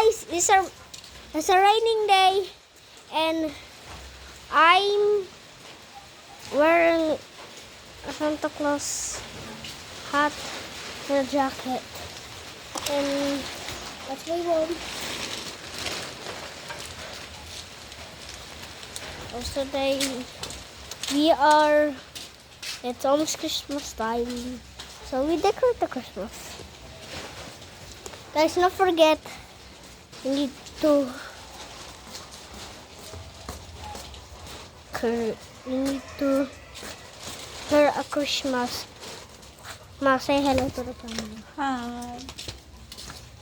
guys, it's a raining day, and I'm wearing a Santa Claus hat and a jacket, and that's my mom. Also, it's almost Christmas time, so we decorate the Christmas. Guys, don't forget, you need to hear a Christmas. Ma, say hello to the camera. Hi.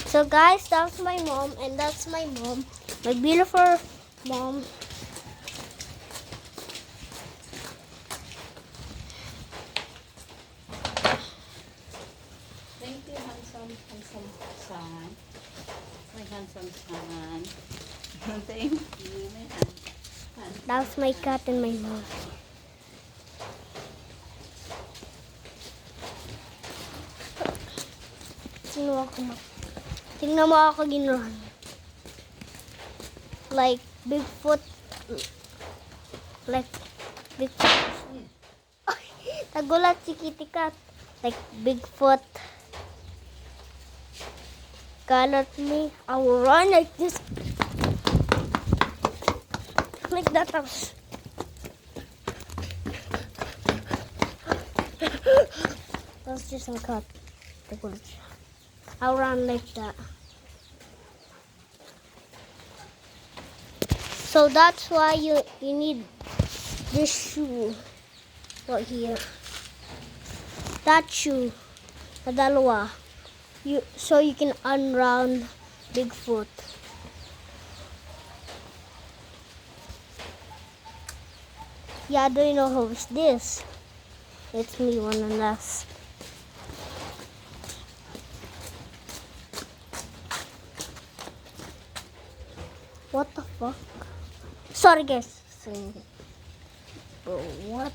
So guys, that's my mom, and that's my mom, my beautiful mom. Thank you, handsome son. My handsome son. Thank you, my handsome. That's my cat and my mom. Tingnan mo ako ginawa. Like Bigfoot. Like Bigfoot. Nagulat si Kitty Cat. Like Bigfoot. Got at me. I will run like this. Like that. That's just a cat. I'll run like that. So that's why you need this shoe right here. That shoe, the dalawa. So you can unround Bigfoot. Yeah, do you know who's this? It's me, one and last. What the fuck? Sorry guys. What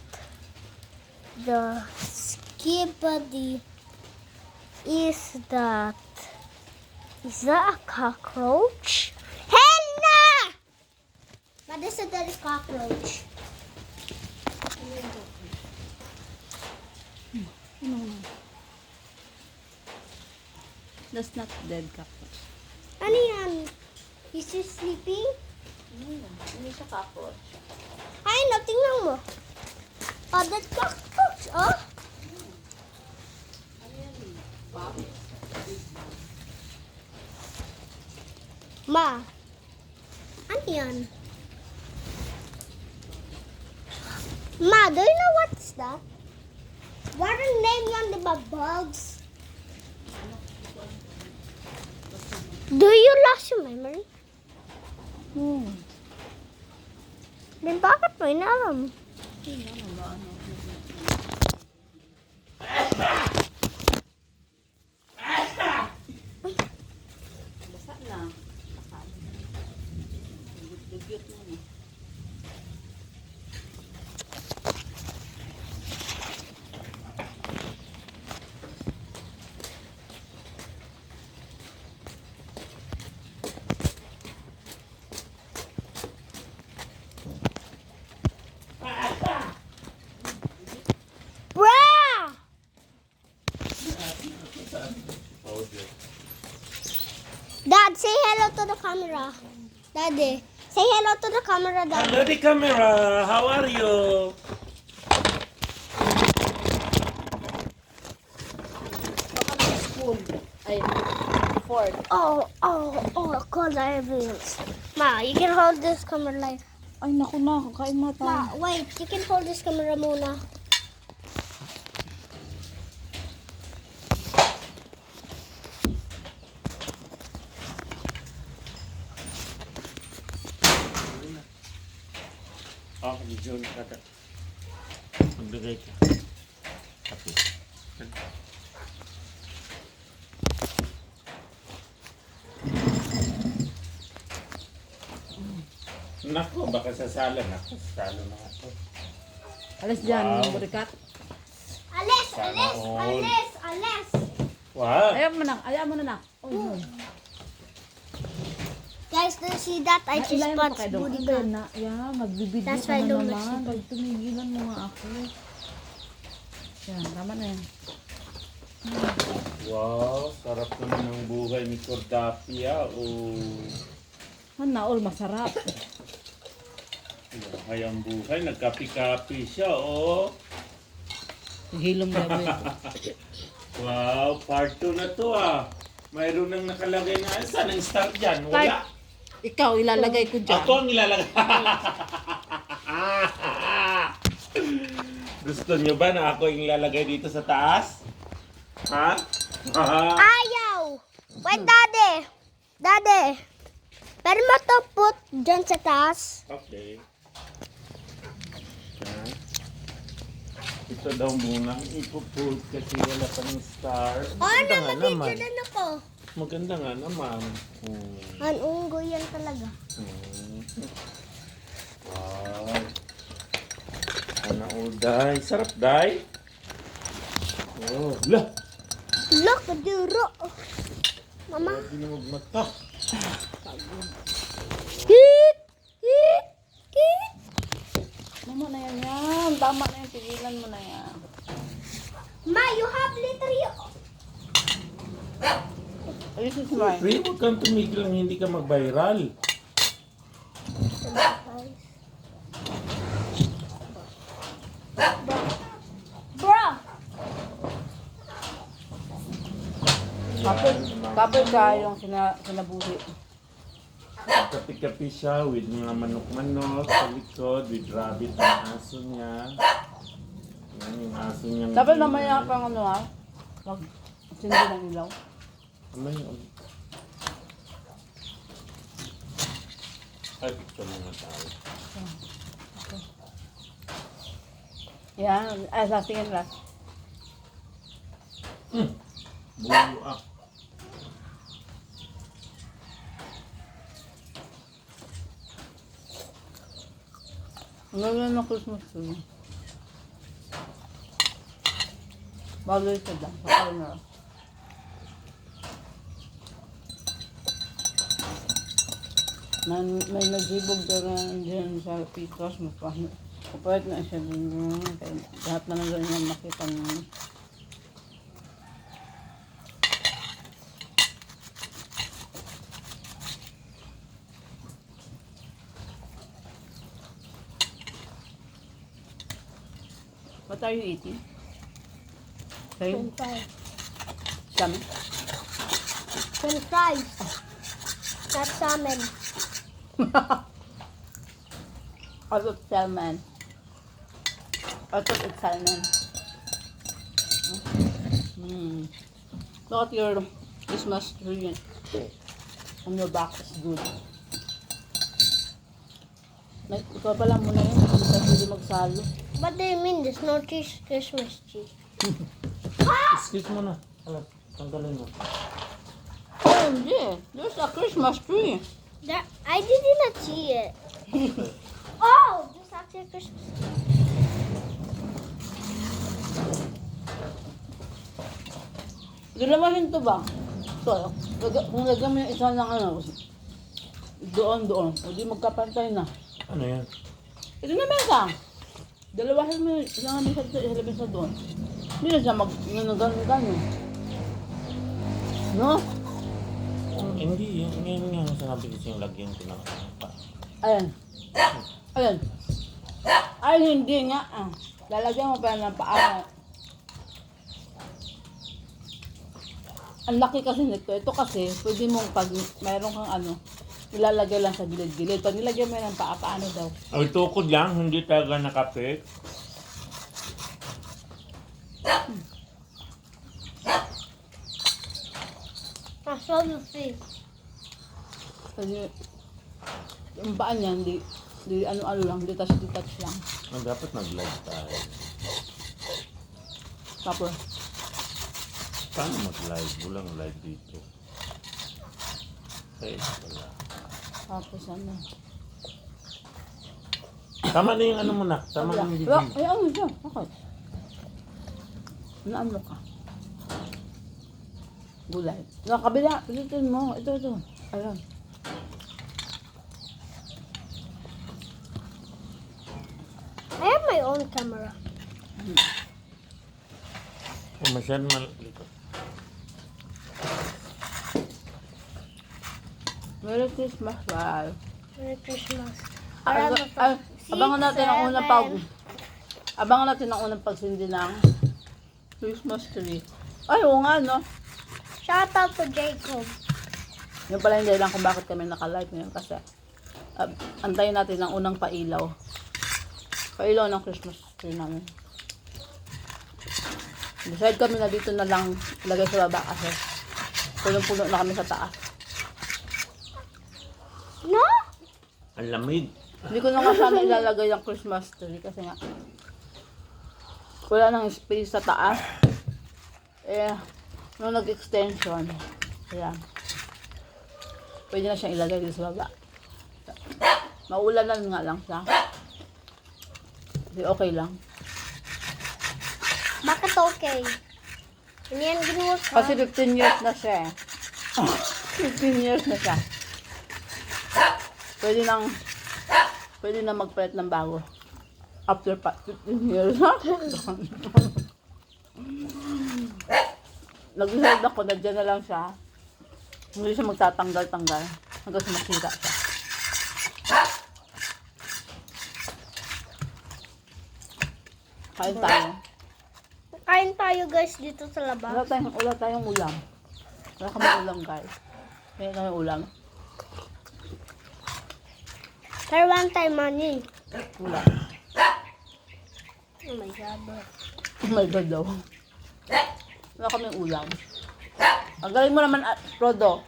the skibidi is that? Is that a cockroach? Henna! But this is a cockroach. No. That's not dead cockroach. Ano yan? Is he sleeping? Hindi siya cockroach. Ay, no, tingnan mo. Oh, that cockroach, oh. Ma, ano yan? Ma, do you know what's that? What are name yan, di ba? Bugs? Do you lost your memory? Then bakit mo inalam? Basa na. Dugyot mo na. Dad, say hello to the camera. Daddy, say hello to the camera, Dad. Hello, the camera. How are you? Baka may spoon. Ay, fork. Oh, cause I have wheels. Ma, you can hold this camera like. Ay, naku na. Kakain mo tayo. Ma, wait, you can hold this camera muna. Oh, medyo kaka. Magbigay ka. Tapos. Nako, baka sasala na. Sasalo na ako. Alas dyan, Wow. burikat. Alis, Sana alis, all. alis, alis. Wow. Ayaw mo na. Ayaw mo na na. Oh, no. guys don't see that, I just Ilayan mo watched pa kayo Booty doon. Cat. Na, yan, magbibidyo That's ka why I na don't naman. listen. Pag tumigilan mo nga ako. Yan, tama na yan. Wow, sarap naman ng buhay ni Cordapia. Oh, Naol, masarap. buhay ang buhay. Nagkapi-kapi siya, oh. Hilom gawin. Wow, part 2 na to ah. Mayroon nang nakalagay na. Saan ang start dyan? Wala. Ikaw, ilalagay ko dyan. Ako ang nilalagay. Gusto nyo ba na ako yung ilalagay dito sa taas? Ha? Ayaw! Wait, Daddy! Daddy! Pwede mo to put dyan sa taas? Okay. Yan. Ito daw muna ang ipupult kasi wala pa ng star. Oh, Maganda nga naman. nabibigyan ako. Maganda nga naman. Ang unggoy yan talaga. Wow. Ano all, Day? Sarap, Day? Oh, lah! Look, duro. Mama. Grabe na magmata. Hit! Hit! Hit! Tama na yan yan. Tama na yan. Pigilan mo na yan. Ma, you have litter you. Ayos is mine. Ray, huwag kang tumigil lang hindi ka mag-viral. Bro! Kapag ka yung kinabuhi. Kapi-kapi siya with mga manok-manok sa likod, with rabbit ang aso niya. Yan yung aso niya. Dapat namaya pang ano ha. Sindi ng ilaw. Amay, ay, picture mga tao. Yan. Ay, lastingin last. Bulo ah. Ang gagawin ng Christmas tree. Bagay sa dyan. Pakal na. May nagbibog ka rin dyan sa Pitos. Kapag na siya din. Lahat na lang ganyan makita niya. What are you eating? Kayo? Salmon? French fries. Not salmon. I thought salmon. I thought it's salmon. Look at your Christmas tree on your back is good. Ikaw pala muna yun, hindi ka pwede magsalo. What do you mean? There's no Christmas tree. Excuse mo na. Alam, tanggalin mo. Oh, hindi. There's a Christmas tree. There, I did not see it. Oh, there's actually a Christmas tree. Dalawahin to ba? So, kung lagyan mo yung isa ng ano, doon. O di magkapantay na. Ano yan? Ito na mesa. Dalawahin mo yung isang mesa doon. Hindi na siya mag-gano'n. No? Hindi, ngayon nga sinabi ko yung lagyan ko ng pa. Ayan. Ay, hindi nga. Lalagyan mo pa ng paa. Ang laki kasi nito. Ito kasi, pwede mong pag mayroon kang ano, ilalagay lang sa gilid-gilid. Pag nilagyan mo ng paa, paano daw? Ay, tukod lang, hindi talaga nakapit. I saw the face. Kasi yung paa niya, hindi ano-ano lang, detach lang. Ang dapat nag-live tayo. Tapos, Paano mag-live? Walang live dito. Okay, wala. tapos ano. Tama na yung ano mo na. Tama na yung video. Ay, ano siya? Bakit? Naano ka? Gulay. Sa kabila, pilitin mo. Ito. Ayan. own camera. Masyadong malikot. Merry Christmas, bye. Merry Christmas. Abangan natin ang unang abangan natin ang unang pagsindi ng Christmas tree. Ay, oo nga, no? Shout out to Jacob. Yung pala yung dahilan kung bakit kami naka-live ngayon kasi antayin natin ang unang pailaw. Pailaw ng Christmas tree namin. Decide kami na dito na lang ilagay sa baba kasi punong-puno na kami sa taas. No? Ang lamig. Hindi ko na nga sana ilalagay ang Christmas tree kasi nga wala nang space sa taas. Eh, nung nag-extension, ayan, pwede na siyang ilagay dito sa baba. Maulanan nga lang siya. Kasi okay lang. Bakit okay? Hindi yan ginuha ko. Kasi 15 years na siya eh. 15 years na siya. Pwede nang magpalit ng bago. After 15 years. Nag-decide ako na dyan na lang siya. Hindi siya magtatanggal-tanggal hanggang sa masira siya. Kain tayo. Kain tayo guys dito sa labas. Wala tayong ulam. Wala kami ulam guys. Kaya kami ulam. Pero one time money. Ulam. Oh my God. Oh my God daw. Wala kami ulam. Ang galing mo naman, Rodo.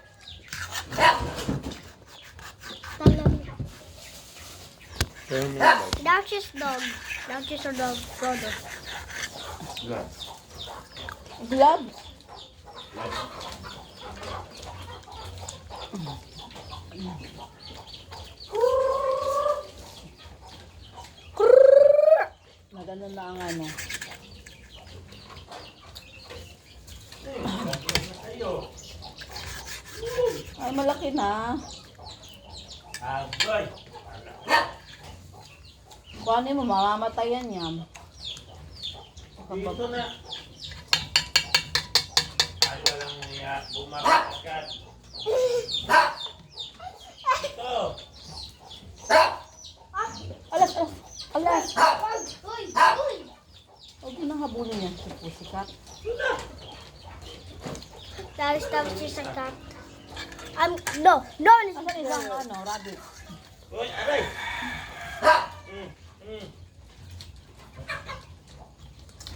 Pero may bag. That's his dog. That's his dog, brother. Gloves. Gloves. Maganda na ang ano. Ay, malaki na. Agoy! Kuhanin mo, mamamatayan yan. Dito na. Ay, walang niya. Bumakas. Ito. Alas, alas, alas. Uy! Uy! Huwag mo nang habulin yan, si Pussycat. That is a cat. No, it's Asan isang ano, rabbit? Uy, aray!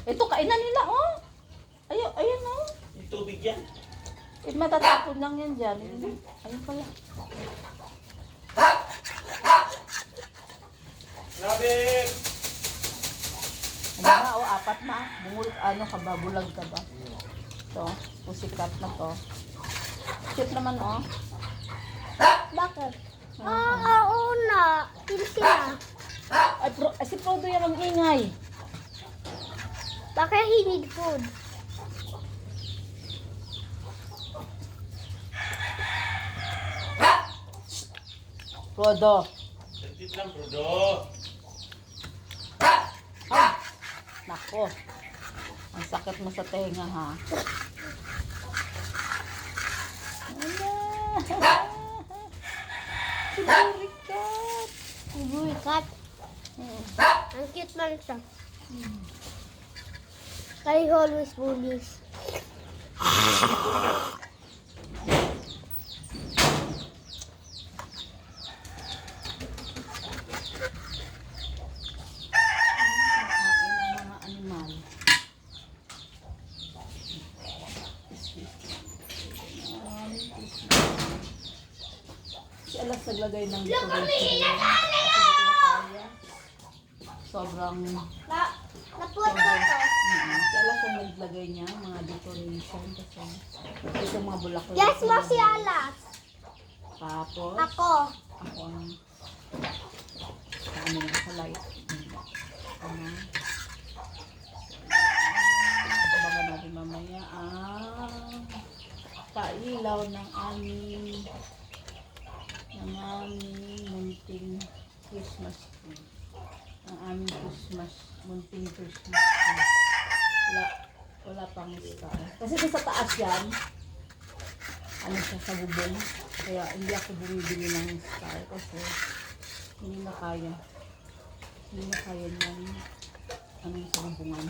Ito, kainan nila, oh. Ayun, oh. Yung tubig yan. Eh, matatapon lang yan dyan. Ayun pala. Rabbit! Ano na, oh, apat na. Bumulot, ano ka ba? Bulag ka ba? Ito, Pussycat na to. Cute naman, oh. Bakit? Oo na. Kill sila. Ay, si Frodo yan ang ingay. Bakit he need food? Frodo. Sentit lang, Brudo. Ay, nako. Ang sakit mo sa tenga, ha? Wala. Sigurikat. Uy, cat. Ang cute man siya. Kaya he always bullies. Kain ng mga animal. Si Alas naglagay ng decoration. Sobrang Napuot ko to. Si Alas ang naglagay niya mga decoration kasi ito mga bulaklak. Yes, mo si Alas. Tapos Ako. ako ang ano na sa light. Ano? Abangan natin mamaya ang pailaw ng aming munting Christmas tree. Ang aming Christmas, munting Christmas tree. Wala pang star. Kasi doon sa taas yan, ano siya sa bubong. Kaya hindi ako bumibili ng star kasi hindi na kaya. Hindi na kaya ng ano sa bubungan.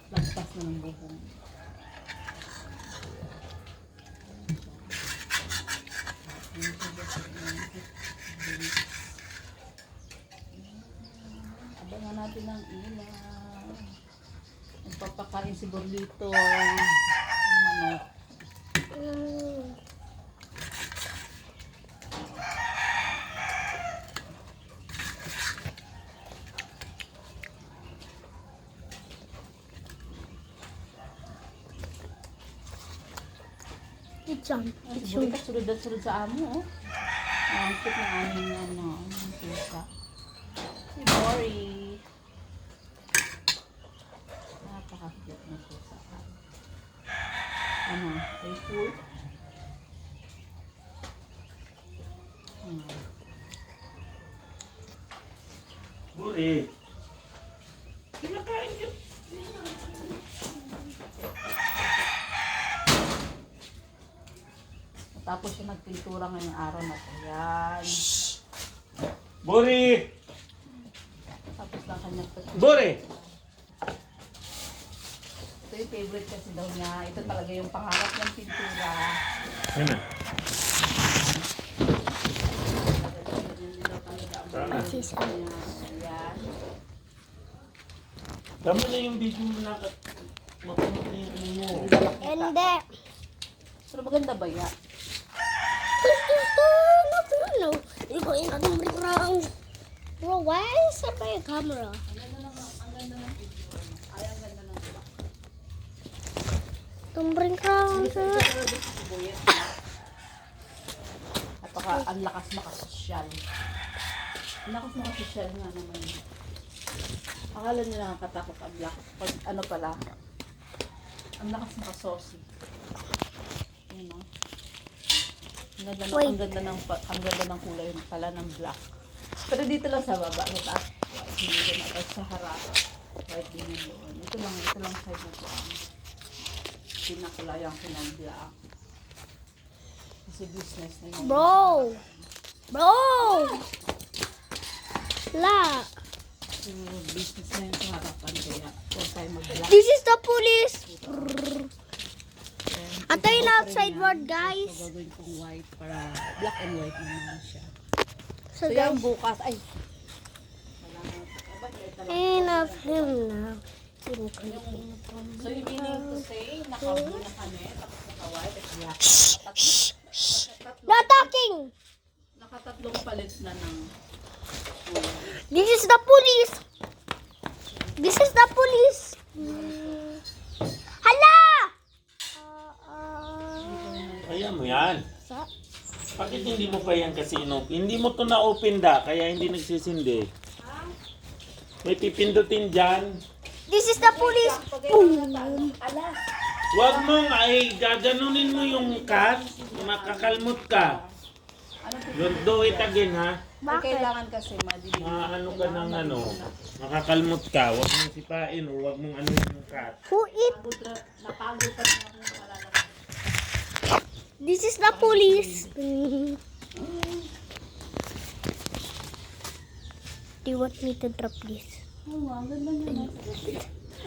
Lagpas na ng bubong. Abangan natin ang ilaw. Magpapakain si Borlito ang manok. It's on. Si Borlito sunod sa amo. Ang cute ng aming ang pusa. Si Bori. Napaka-cute ng pusa. Ano? Ay full? Buri. Kinakain ka. Tapos siya nagpintura ngayong araw na to. Yan. Buri! Tapos lang kanya Buri! ito yung favorite kasi daw niya. Ito talaga yung pangarap ng pintura. Yan na. Ayan. Tama na yung video mo na. Mapunod na yung ano mo. Hindi. Pero maganda ba yan? No. You're going on the wrong. Bro, why is that by a camera? Ang ganda ng picture. Ay, ang ganda ng black. Tumbring crown. Ang lakas makasosyal. Ang lakas makasosyal nga naman. Akala nyo nakakatakot ang black. Pag ano pala, ang lakas makasosi. Yun o. Ang ganda ng kulay pala ng black. Pero dito lang sa baba, sa taas, white. Hindi din at sa harap. White din yun doon. Ito lang side na ito ang pinakulayan ko ng black. Kasi business na yun. Bro. La. Business na yun sa harapan. Kaya huwag tayo mag-black. This is the police. Antayin outside word, So, guys. gagawin kong white para black and white naman siya. So, So, guys, yung bukas, ay. enough him now. So, yung meaning to say, naka-blue na kami, tapos naka-white at black. Not talking. Nakatatlong palit na ng This is the police. This is the police. Hala! Kaya mo yan. Sa? Bakit hindi mo pa yan kasi Hindi mo to na-open da, kaya hindi nagsisindi. May pipindutin dyan. This is the police. Boom. alas. Huwag mong ay gaganunin mo yung cat, makakalmot ka. Don't do it again ha. Bakit? Kailangan kasi madilim. Ano ka ng makakalmot ka. Huwag mong sipain o huwag mong ano yung cat. Who eat? Napagod pa rin ako malalaki. This is the police. Do you want me to drop this? Oo, ang ganda niya.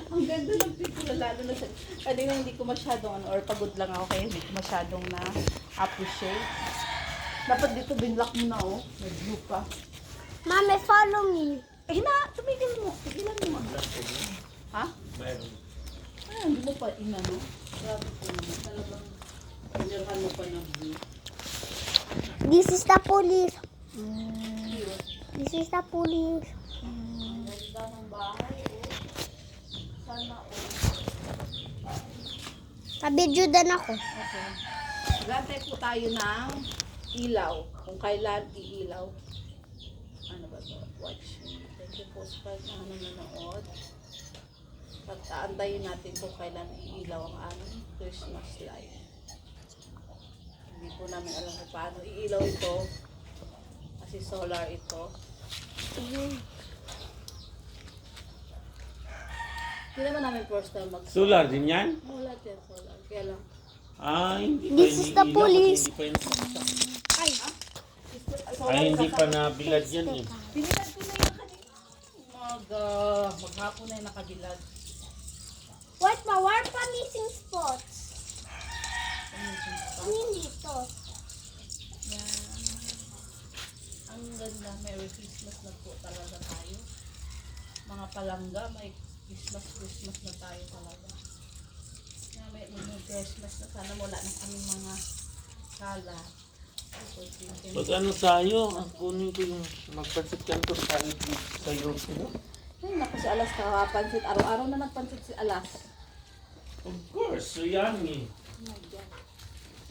Ang ganda ng picture, lalo na sa... Kanina hindi ko masyadong, or pagod lang ako kaya hindi ko masyadong na-appreciate. Dapat dito binlock mo na, oh. May blue pa. Mami, follow me. Eh, tumigil mo. Tigilan mo. Ha? Mayroon. Ah, hindi mo pa inano. Grabe po naman. Talagang pinirhan mo pa ng blue. This is the police. This is the police. Ganda ng bahay, oh. Sana, oh. Kabidyo din ako. Okay. Gantay po tayo ng ilaw. Kung kailan iilaw. Ano ba to? Watch me. Thank you po sa nanonood. Pagtaantayin natin kung kailan iilaw ang aming Christmas light. Hindi po namin alam kung paano iilaw ito. Kasi solar ito. Hindi naman namin first time mag Solar din yan? Wala din solar. Kaya lang. Hindi pa This is the iniilaw kasi police. Hindi pa yun saksak. Ay, Hindi pa nabilad yan eh. Binilad ko na yung kanina. Maghapon na yung nakabilad. what pa? Where pa missing spots? Ano yun dito? Yan. Ang ganda. Merry Christmas na po talaga tayo. Mga palangga, may Christmas na tayo talaga. Kaya may Christmas na sana wala na kaming mga kala. Pag ano tayo, kunin ko yung magpansit kanto tayo sa'yo. Ay, naku si Alas kakapansit. Araw-araw na nagpansit si Alas. Of course, so yummy. Oh my God.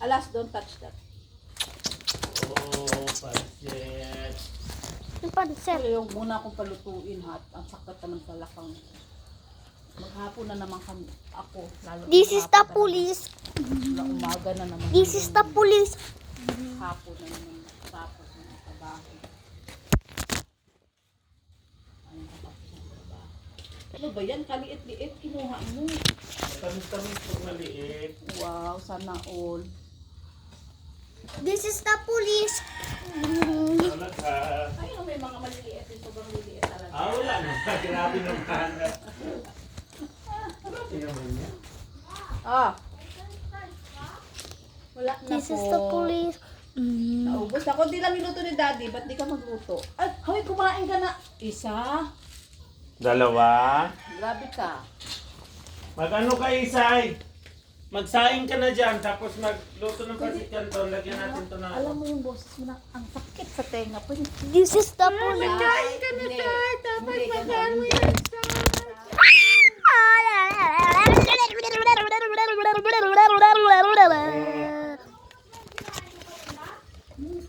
Alas, don't touch that. Oh, pansit. Yung pansep. Pero yung muna akong palutuin ha. Ang sakit naman sa lakang. Maghapon na naman kami. Ako. Lalo This is the maghapon na police. naman. Na umaga na naman. This is the police. Hapon na naman. Tapos na trabaho. Ayun, tapos na trabaho. Ano ba yan? Kaliit-liit. Kinuha mo. Tamis-tamis po maliit. Wow, sana all. This is the police. Talaga. Ayun, may mga maliliit. Yung sobrang liliit talaga. Wala na. Grabe naman. Grabe naman yan. Wala na This po. is the police. Naubos na. Kunti lang minuto ni Daddy. Ba't di ka magluto? Ay, hoy, kumain ka na. Isa. Dalawa. Grabe ka. Mag-ano ka, Isay? Magsaing ka na dyan, tapos magluto ng pasit kanto. Lagyan natin to na. Alam mo yung boses mo na ang sakit sa tenga. Pwede. This is the police. Kain ka na, Tay. Tapos magkaan mo yan.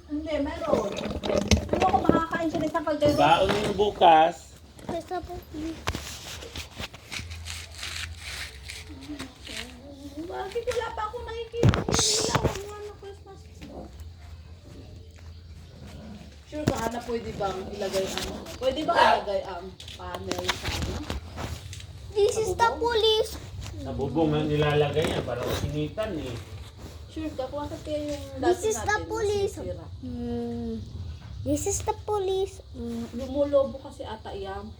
Hindi, meron. Hindi ako makakain siya ng isang kaldero. Baon yung bukas. Bakit wala pa ako nakikita? Ilaw ang Christmas. Sure ka, Hana, pwede bang ilagay ano? Pwede bang ilagay ang panel sa ano? This is the police. Sa bubong ang nilalagay yan para masinitan eh. Sure ka, kung bakit kaya yung This dati is the natin police. nasisira? This is the police. Lumulobo kasi ata yan.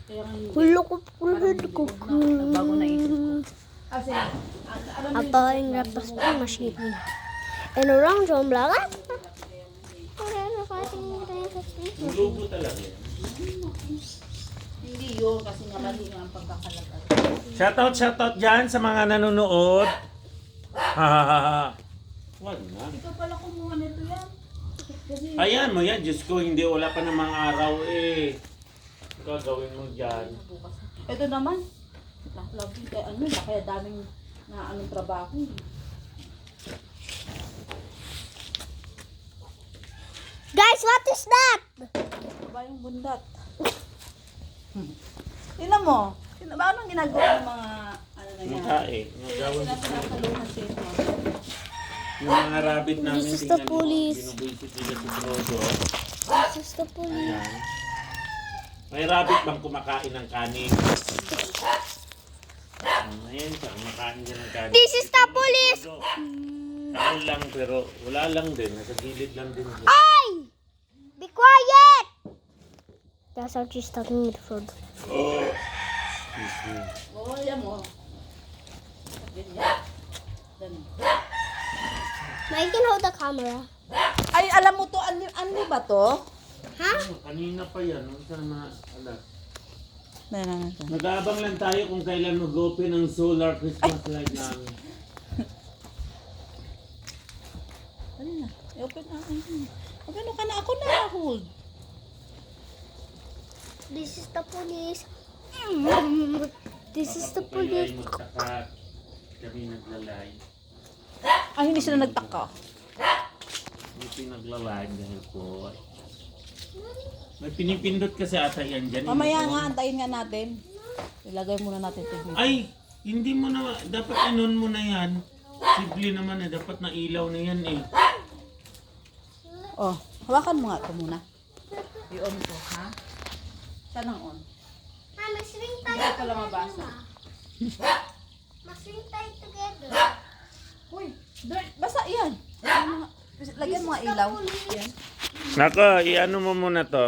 Kaya nga hindi. Hulo ko, Nagbago na isip ko. Kasi, alam mo Apa yung rapas ko machine. And around John Blaga. Yung logo talaga yan. hindi yun kasi nga mali nga ang pagkakalagay. Shoutout dyan sa mga nanonood. Hahaha. Wag na. Ikaw pala kumuha nito yan. Kasi, Ayan mo yan, Diyos ko, hindi wala pa namang araw eh. Gagawin mo dyan. bukas. Ito naman. Lagi kaya ano, kaya daming na anong trabaho. Guys, what is that? Ba yung bundat? Tingnan mo. Ba anong ginagawa ng mga ano na yan? Makain. Nagawin Sila sinasaluhan sa ito. yung mga rabbit namin. This is the tingnan mo, police. Binubuisit nila si Frodo. This is the police. Ayan. May rabbit bang kumakain ng kanin? Ayan siya, kumakain siya ng kanin. This is the police. Ako lang pero wala lang din. Nasa gilid lang din siya. Ay! Be quiet! That's how she's talking with Frodo. Oh. Excuse me. Oo, yan mo. Ganyan. Ganun. I can hold the camera. Ay, alam mo to, ano ba to? Ha? Kanina pa yan. Ano sa mga alas? Na. Nag-aabang lang tayo kung kailan mag-open ang solar Christmas light namin. Ano na? I-open na. Magano ka na? Ako na hold. This is the police. This is the police. Magtakat. Kami naglalay. Ay, hindi sila nagtaka. Hindi pinaglalay dahil po. May pinipindot kasi ata yan dyan. Mamaya nga, antayin nga natin. Ilagay muna natin ito dito. Ay! Hindi mo na, dapat inon mo na yan. Simple naman eh, dapat na ilaw na yan eh. Oh, hawakan mo nga ito muna. I-on ko, ha? Saan ang on? Mama, swing tayo Hindi pala mabasa. Masing tayo together. Uy, basa yan. Lagyan mga ilaw. Yan. Nako, i-ano mo muna to.